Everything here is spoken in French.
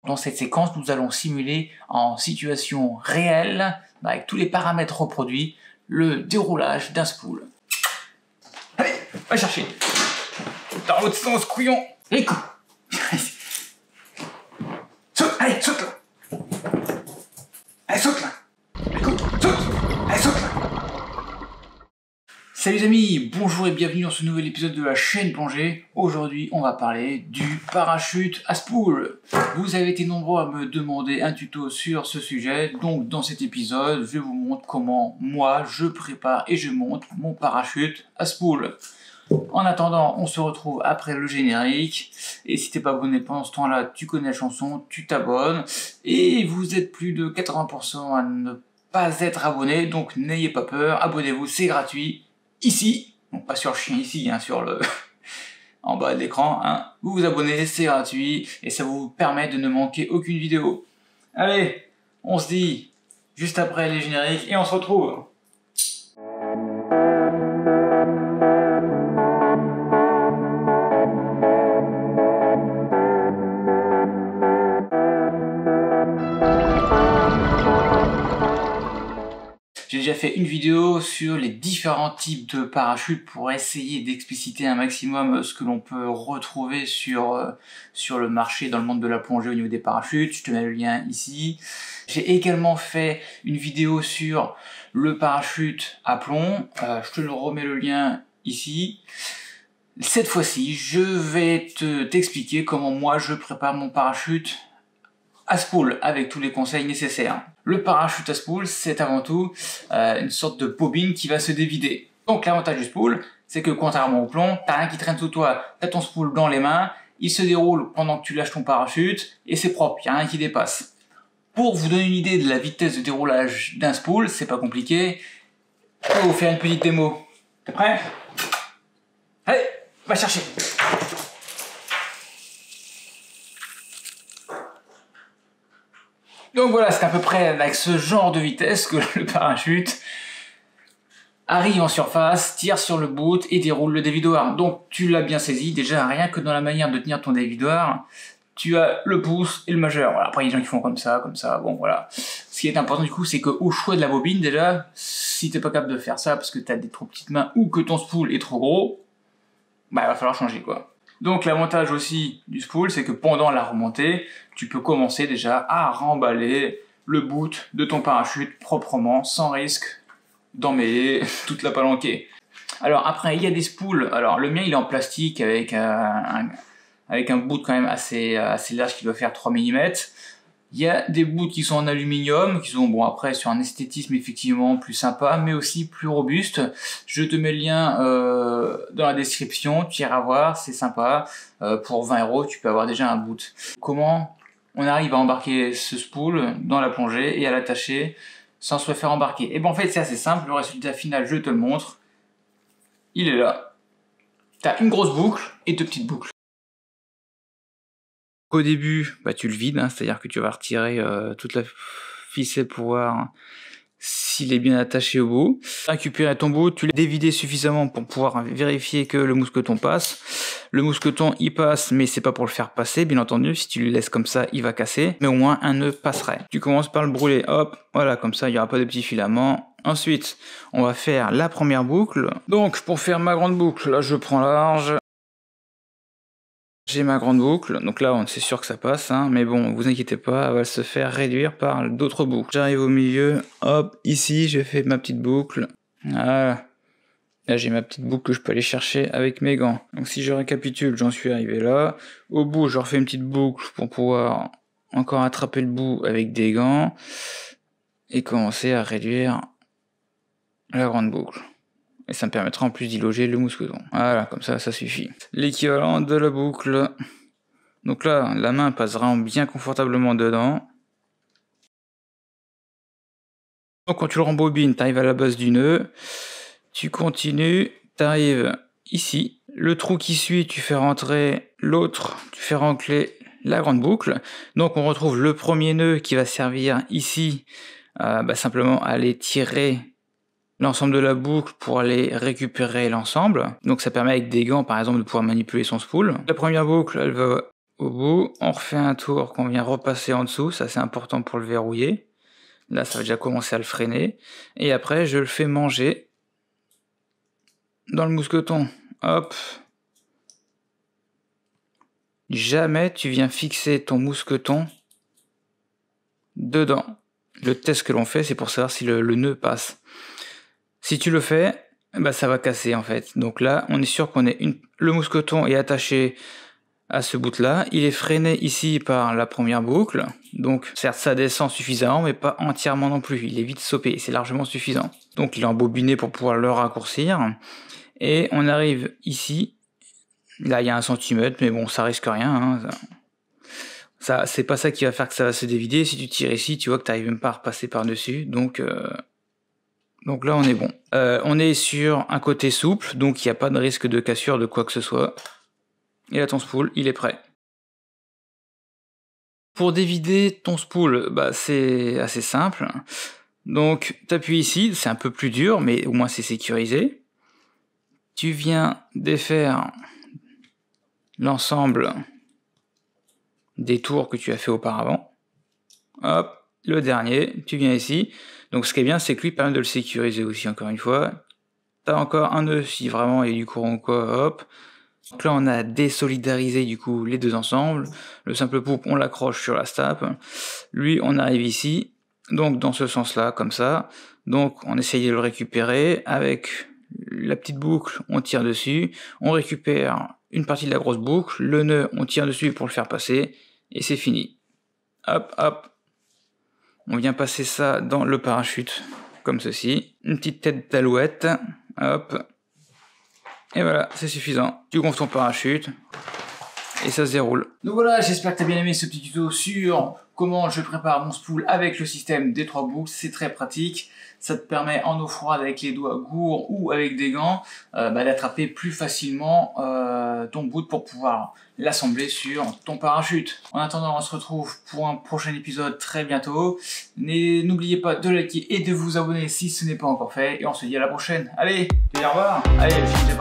Dans cette séquence, nous allons simuler en situation réelle, avec tous les paramètres reproduits, le déroulage d'un spool. Allez, va chercher. Dans l'autre sens, couillon. Et coups. Saute, allez, saute là. Allez, saute là. Allez, coupe, saute. Allez, saute là. Salut les amis, bonjour et bienvenue dans ce nouvel épisode de la chaîne Plongée. Aujourd'hui, on va parler du parachute à spool. Vous avez été nombreux à me demander un tuto sur ce sujet, donc dans cet épisode, je vous montre comment moi je prépare et je monte mon parachute à spool. En attendant, on se retrouve après le générique. Et si t'es pas abonné pendant ce temps-là, tu connais la chanson, tu t'abonnes. Et vous êtes plus de 80% à ne pas être abonné, donc n'ayez pas peur, abonnez-vous, c'est gratuit. Ici, donc pas sur le chien ici, hein, sur le en bas de l'écran, hein. Vous vous abonnez, c'est gratuit et ça vous permet de ne manquer aucune vidéo. Allez, on se dit juste après les génériques et on se retrouve. J'ai déjà fait une vidéo sur les différents types de parachutes pour essayer d'expliciter un maximum ce que l'on peut retrouver sur le marché dans le monde de la plongée au niveau des parachutes. Je te mets le lien ici. J'ai également fait une vidéo sur le parachute à plomb. Je te remets le lien ici. Cette fois-ci, je vais t'expliquer comment moi je prépare mon parachute à spool avec tous les conseils nécessaires. Le parachute à spool, c'est avant tout une sorte de bobine qui va se dévider. Donc l'avantage du spool, c'est que contrairement au plomb, t'as rien qui traîne sous toi, t'as ton spool dans les mains, il se déroule pendant que tu lâches ton parachute et c'est propre, y a rien qui dépasse. Pour vous donner une idée de la vitesse de déroulage d'un spool, c'est pas compliqué, je vais vous faire une petite démo. T'es prêt? Allez, va chercher. Donc voilà, c'est à peu près avec ce genre de vitesse que le parachute arrive en surface, tire sur le bout et déroule le dévidoir. Donc tu l'as bien saisi, déjà rien que dans la manière de tenir ton dévidoir, tu as le pouce et le majeur. Voilà. Après il y a des gens qui font comme ça, bon voilà. Ce qui est important du coup, c'est qu'au choix de la bobine déjà, si t'es pas capable de faire ça parce que t'as des trop petites mains ou que ton spool est trop gros, bah il va falloir changer quoi. Donc l'avantage aussi du spool, c'est que pendant la remontée, tu peux commencer déjà à remballer le bout de ton parachute proprement, sans risque d'emmêler toute la palanquée. Alors après, il y a des spools, alors le mien il est en plastique avec un bout quand même assez large qui doit faire 3 mm. Il y a des bouts qui sont en aluminium, qui sont, bon après, sur un esthétisme effectivement plus sympa, mais aussi plus robuste. Je te mets le lien dans la description, tu iras voir, c'est sympa. Pour 20 €, tu peux avoir déjà un bout. Comment on arrive à embarquer ce spool dans la plongée et à l'attacher sans se le faire embarquer? Et ben en fait, c'est assez simple, le résultat final, je te le montre. Il est là. Tu as une grosse boucle et deux petites boucles. Au début, bah, tu le vides, hein, c'est-à-dire que tu vas retirer toute la ficelle pour voir s'il est bien attaché au bout. Récupérer ton bout, tu l'as dévidé suffisamment pour pouvoir vérifier que le mousqueton passe. Le mousqueton il passe, mais c'est pas pour le faire passer, bien entendu. Si tu le laisses comme ça, il va casser, mais au moins un nœud passerait. Tu commences par le brûler, hop, voilà, comme ça il n'y aura pas de petits filaments. Ensuite, on va faire la première boucle. Donc pour faire ma grande boucle, là je prends large. J'ai ma grande boucle, donc là c'est sûr que ça passe, hein, mais bon, vous inquiétez pas, elle va se faire réduire par d'autres boucles. J'arrive au milieu, hop, ici j'ai fait ma petite boucle, voilà. Là j'ai ma petite boucle que je peux aller chercher avec mes gants. Donc si je récapitule, j'en suis arrivé là. Au bout, je refais une petite boucle pour pouvoir encore attraper le bout avec des gants et commencer à réduire la grande boucle. Et ça me permettra en plus d'y loger le mousqueton. Voilà, comme ça, ça suffit. L'équivalent de la boucle. Donc là, la main passe vraiment bien confortablement dedans. Donc quand tu le rembobines, tu arrives à la base du nœud. Tu continues, tu arrives ici. Le trou qui suit, tu fais rentrer l'autre, tu fais rentrer la grande boucle. Donc on retrouve le premier nœud qui va servir ici, simplement à aller tirer l'ensemble de la boucle pour aller récupérer l'ensemble. Donc ça permet avec des gants par exemple de pouvoir manipuler son spool. La première boucle, elle va au bout. On refait un tour qu'on vient repasser en dessous. Ça, c'est important pour le verrouiller. Là, ça va déjà commencer à le freiner. Et après, je le fais manger dans le mousqueton. Hop. Jamais tu viens fixer ton mousqueton dedans. Le test que l'on fait, c'est pour savoir si le nœud passe. Si tu le fais, bah ça va casser en fait. Donc là, on est sûr qu'on est le mousqueton est attaché à ce bout-là. Il est freiné ici par la première boucle. Donc certes, ça descend suffisamment, mais pas entièrement non plus. Il est vite sopé et c'est largement suffisant. Donc il est embobiné pour pouvoir le raccourcir. Et on arrive ici. Là, il y a 1 centimètre, mais bon, ça risque rien. Hein. Ça, c'est pas ça qui va faire que ça va se dévider. Si tu tires ici, tu vois que tu n'arrives même pas à repasser par-dessus. Donc là, on est bon. On est sur un côté souple, donc il n'y a pas de risque de cassure de quoi que ce soit. Et là, ton spool, il est prêt. Pour dévider ton spool, bah, c'est assez simple. Donc, tu appuies ici, c'est un peu plus dur, mais au moins c'est sécurisé. Tu viens défaire l'ensemble des tours que tu as fait auparavant. Hop, le dernier, tu viens ici. Donc ce qui est bien, c'est que lui permet de le sécuriser aussi, encore une fois. Tu as encore un nœud si vraiment il y a du courant ou quoi, hop. Donc là, on a désolidarisé du coup les deux ensembles. Le simple poupe, on l'accroche sur la stape. Lui, on arrive ici, donc dans ce sens-là, comme ça. Donc on essaye de le récupérer. Avec la petite boucle, on tire dessus. On récupère une partie de la grosse boucle. Le nœud, on tire dessus pour le faire passer. Et c'est fini. Hop, hop. On vient passer ça dans le parachute, comme ceci. Une petite tête d'alouette. Hop. Et voilà, c'est suffisant. Tu gonfles ton parachute et ça se déroule. Donc voilà, j'espère que tu as bien aimé ce petit tuto sur comment je prépare mon spool avec le système des 3 boucles. C'est très pratique. Ça te permet en eau froide avec les doigts gourds ou avec des gants d'attraper plus facilement ton bout pour pouvoir l'assembler sur ton parachute. En attendant, on se retrouve pour un prochain épisode très bientôt. N'oubliez pas de liker et de vous abonner si ce n'est pas encore fait. Et on se dit à la prochaine. Allez, au revoir. Allez, le film